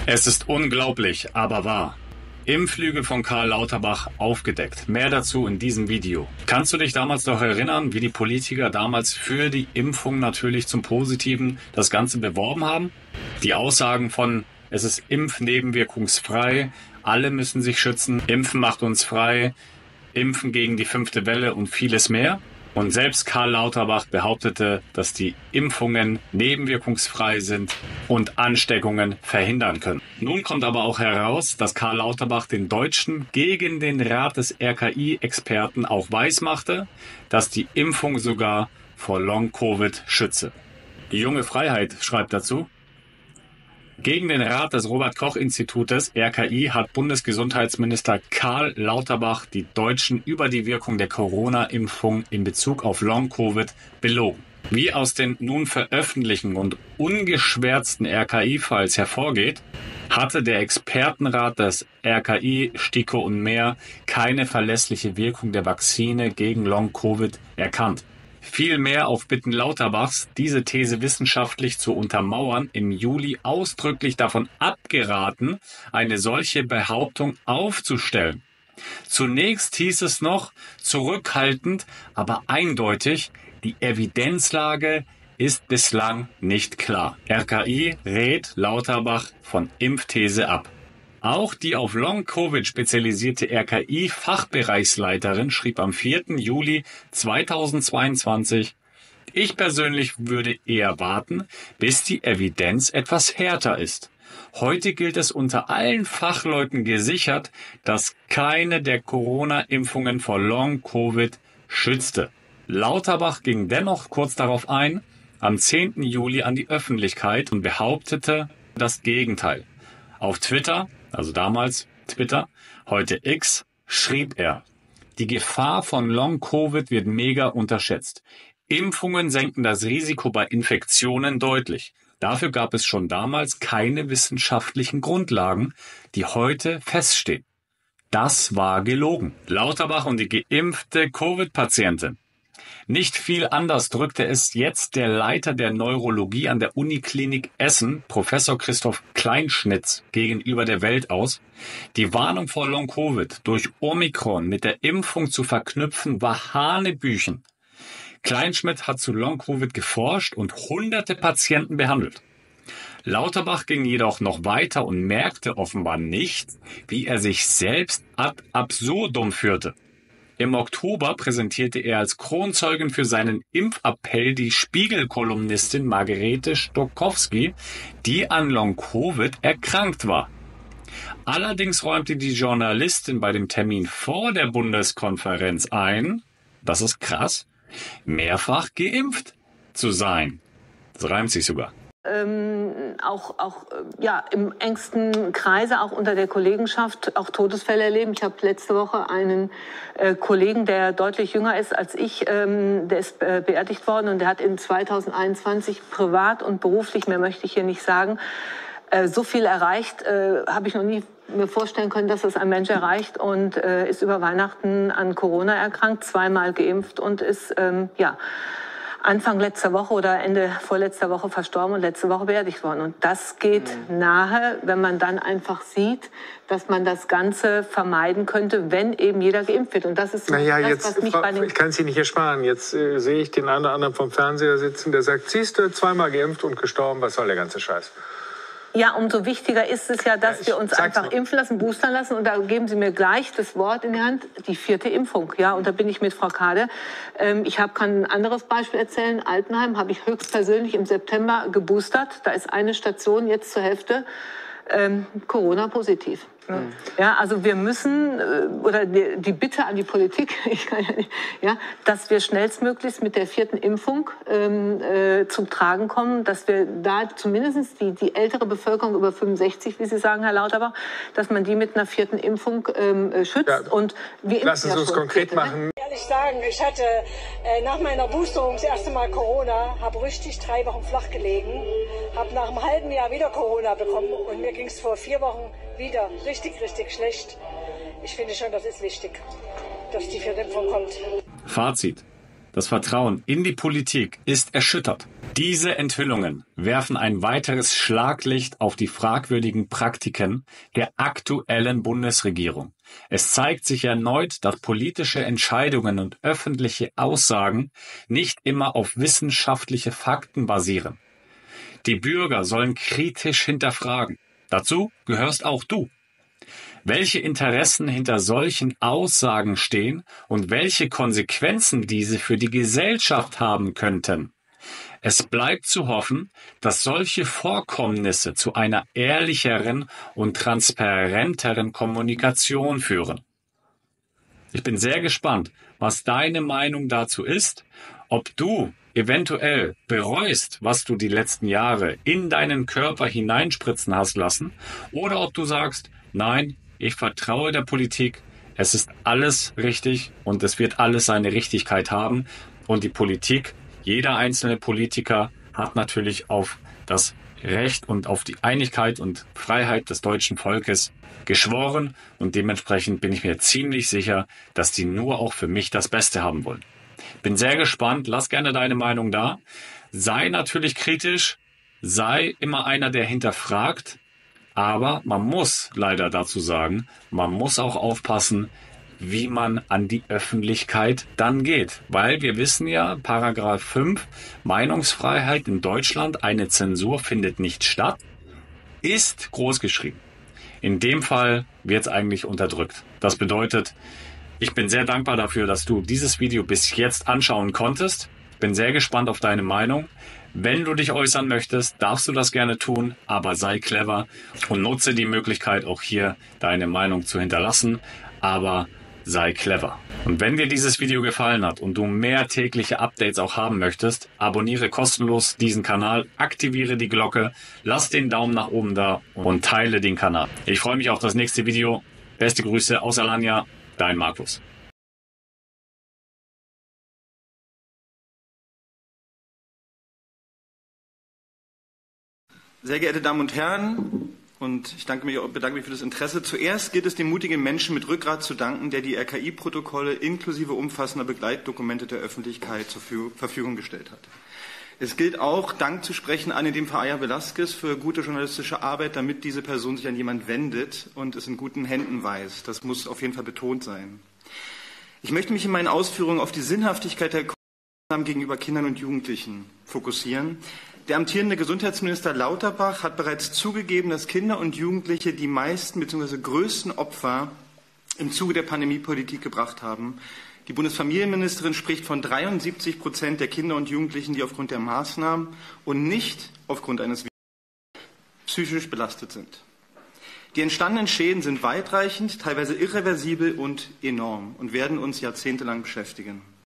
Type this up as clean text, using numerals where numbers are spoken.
Es ist unglaublich, aber wahr. Impflüge von Karl Lauterbach aufgedeckt. Mehr dazu in diesem Video. Kannst du dich damals noch erinnern, wie die Politiker damals für die Impfung natürlich zum Positiven das Ganze beworben haben? Die Aussagen von, es ist impfnebenwirkungsfrei, alle müssen sich schützen, Impfen macht uns frei, Impfen gegen die 5. Welle und vieles mehr. Und selbst Karl Lauterbach behauptete, dass die Impfungen nebenwirkungsfrei sind und Ansteckungen verhindern können. Nun kommt aber auch heraus, dass Karl Lauterbach den Deutschen gegen den Rat des RKI-Experten auch weismachte, dass die Impfung sogar vor Long-Covid schütze. Die Junge Freiheit schreibt dazu: Gegen den Rat des Robert-Koch-Institutes RKI hat Bundesgesundheitsminister Karl Lauterbach die Deutschen über die Wirkung der Corona-Impfung in Bezug auf Long-Covid belogen. Wie aus den nun veröffentlichten und ungeschwärzten RKI-Files hervorgeht, hatte der Expertenrat des RKI, STIKO und mehr keine verlässliche Wirkung der Vakzine gegen Long-Covid erkannt. Vielmehr auf Bitten Lauterbachs, diese These wissenschaftlich zu untermauern, im Juli ausdrücklich davon abgeraten, eine solche Behauptung aufzustellen. Zunächst hieß es noch, zurückhaltend, aber eindeutig, die Evidenzlage ist bislang nicht klar. RKI rät Lauterbach von Impfthese ab. Auch die auf Long-Covid spezialisierte RKI-Fachbereichsleiterin schrieb am 4. Juli 2022, ich persönlich würde eher warten, bis die Evidenz etwas härter ist. Heute gilt es unter allen Fachleuten gesichert, dass keine der Corona-Impfungen vor Long-Covid schützte. Lauterbach ging dennoch kurz darauf ein, am 10. Juli an die Öffentlichkeit und behauptete das Gegenteil. Auf Twitter, also damals Twitter, heute X, schrieb er, die Gefahr von Long-Covid wird mega unterschätzt. Impfungen senken das Risiko bei Infektionen deutlich. Dafür gab es schon damals keine wissenschaftlichen Grundlagen, die heute feststehen. Das war gelogen. Lauterbach und die geimpfte Covid-Patientin. Nicht viel anders drückte es jetzt der Leiter der Neurologie an der Uniklinik Essen, Professor Christoph Kleinschnitz, gegenüber der Welt aus. Die Warnung vor Long-Covid durch Omikron mit der Impfung zu verknüpfen war Hanebüchen. Kleinschmidt hat zu Long-Covid geforscht und hunderte Patienten behandelt. Lauterbach ging jedoch noch weiter und merkte offenbar nicht, wie er sich selbst ad absurdum führte. Im Oktober präsentierte er als Kronzeugin für seinen Impfappell die Spiegel-Kolumnistin Margarete Stokowski, die an Long-Covid erkrankt war. Allerdings räumte die Journalistin bei dem Termin vor der Bundeskonferenz ein, das ist krass, mehrfach geimpft zu sein. Das reimt sich sogar. Im engsten Kreise, auch unter der Kollegenschaft, auch Todesfälle erleben. Ich habe letzte Woche einen Kollegen, der deutlich jünger ist als ich, der ist beerdigt worden und der hat in 2021 privat und beruflich, mehr möchte ich hier nicht sagen, so viel erreicht, habe ich noch nie mir vorstellen können, dass das ein Mensch erreicht und ist über Weihnachten an Corona erkrankt, zweimal geimpft und ist, Anfang letzter Woche oder Ende vorletzter Woche verstorben und letzte Woche beerdigt worden. Und das geht nahe, wenn man dann einfach sieht, dass man das Ganze vermeiden könnte, wenn eben jeder geimpft wird. Und das ist was mich bei den... Ich kann es Ihnen nicht ersparen. Jetzt sehe ich den einen oder anderen vom Fernseher sitzen, der sagt, siehst du, zweimal geimpft und gestorben, was soll der ganze Scheiß? Ja, umso wichtiger ist es ja, dass wir uns einfach impfen lassen, boostern lassen. Und da geben Sie mir gleich das Wort in die Hand, die 4. Impfung. Ja, und da bin ich mit Frau Kade. Kann ein anderes Beispiel erzählen. Altenheim habe ich höchstpersönlich im September geboostert. Da ist eine Station jetzt zur Hälfte Corona-positiv. Ja, also wir müssen, oder die Bitte an die Politik, dass wir schnellstmöglichst mit der 4. Impfung zum Tragen kommen, dass wir da zumindest die ältere Bevölkerung über 65, wie Sie sagen, Herr Lauterbach, dass man die mit einer 4. Impfung schützt. Ja, und wir lassen Sie uns konkret machen. Ehrlich sagen, ich hatte nach meiner Boosterung das erste Mal Corona, habe richtig 3 Wochen flach gelegen, habe nach einem halben Jahr wieder Corona bekommen und mir ging es vor 4 Wochen wieder richtig schlecht. Ich finde schon, das ist wichtig, dass die 4. Impfung kommt. Fazit. Das Vertrauen in die Politik ist erschüttert. Diese Enthüllungen werfen ein weiteres Schlaglicht auf die fragwürdigen Praktiken der aktuellen Bundesregierung. Es zeigt sich erneut, dass politische Entscheidungen und öffentliche Aussagen nicht immer auf wissenschaftliche Fakten basieren. Die Bürger sollen kritisch hinterfragen. Dazu gehörst auch du. Welche Interessen hinter solchen Aussagen stehen und welche Konsequenzen diese für die Gesellschaft haben könnten. Es bleibt zu hoffen, dass solche Vorkommnisse zu einer ehrlicheren und transparenteren Kommunikation führen. Ich bin sehr gespannt, was deine Meinung dazu ist, ob du eventuell bereust, was du die letzten Jahre in deinen Körper hineinspritzen hast lassen, oder ob du sagst, nein, ich vertraue der Politik, es ist alles richtig und es wird alles seine Richtigkeit haben und die Politik, jeder einzelne Politiker hat natürlich auf das Recht und auf die Einigkeit und Freiheit des deutschen Volkes geschworen und dementsprechend bin ich mir ziemlich sicher, dass die nur auch für mich das Beste haben wollen. Bin sehr gespannt, lass gerne deine Meinung da. Sei natürlich kritisch, sei immer einer, der hinterfragt, aber man muss leider dazu sagen, man muss auch aufpassen, wie man an die Öffentlichkeit dann geht. Weil wir wissen ja, Paragraph 5, Meinungsfreiheit in Deutschland, eine Zensur findet nicht statt, ist großgeschrieben. In dem Fall wird es eigentlich unterdrückt. Das bedeutet, ich bin sehr dankbar dafür, dass du dieses Video bis jetzt anschauen konntest. Bin sehr gespannt auf deine Meinung. Wenn du dich äußern möchtest, darfst du das gerne tun, aber sei clever und nutze die Möglichkeit, auch hier deine Meinung zu hinterlassen. Aber sei clever. Und wenn dir dieses Video gefallen hat und du mehr tägliche Updates auch haben möchtest, abonniere kostenlos diesen Kanal, aktiviere die Glocke, lass den Daumen nach oben da und teile den Kanal. Ich freue mich auf das nächste Video. Beste Grüße aus Alanya, dein Markus. Sehr geehrte Damen und Herren, und ich bedanke mich für das Interesse. Zuerst gilt es dem mutigen Menschen mit Rückgrat zu danken, der die RKI-Protokolle inklusive umfassender Begleitdokumente der Öffentlichkeit zur Verfügung gestellt hat. Es gilt auch, Dank zu sprechen an in dem Fall Aya Velasquez für gute journalistische Arbeit, damit diese Person sich an jemand wendet und es in guten Händen weiß. Das muss auf jeden Fall betont sein. Ich möchte mich in meinen Ausführungen auf die Sinnhaftigkeit der Maßnahmen gegenüber Kindern und Jugendlichen fokussieren. Der amtierende Gesundheitsminister Lauterbach hat bereits zugegeben, dass Kinder und Jugendliche die meisten bzw. größten Opfer im Zuge der Pandemiepolitik gebracht haben. Die Bundesfamilienministerin spricht von 73% der Kinder und Jugendlichen, die aufgrund der Maßnahmen und nicht aufgrund eines Virus psychisch belastet sind. Die entstandenen Schäden sind weitreichend, teilweise irreversibel und enorm und werden uns jahrzehntelang beschäftigen.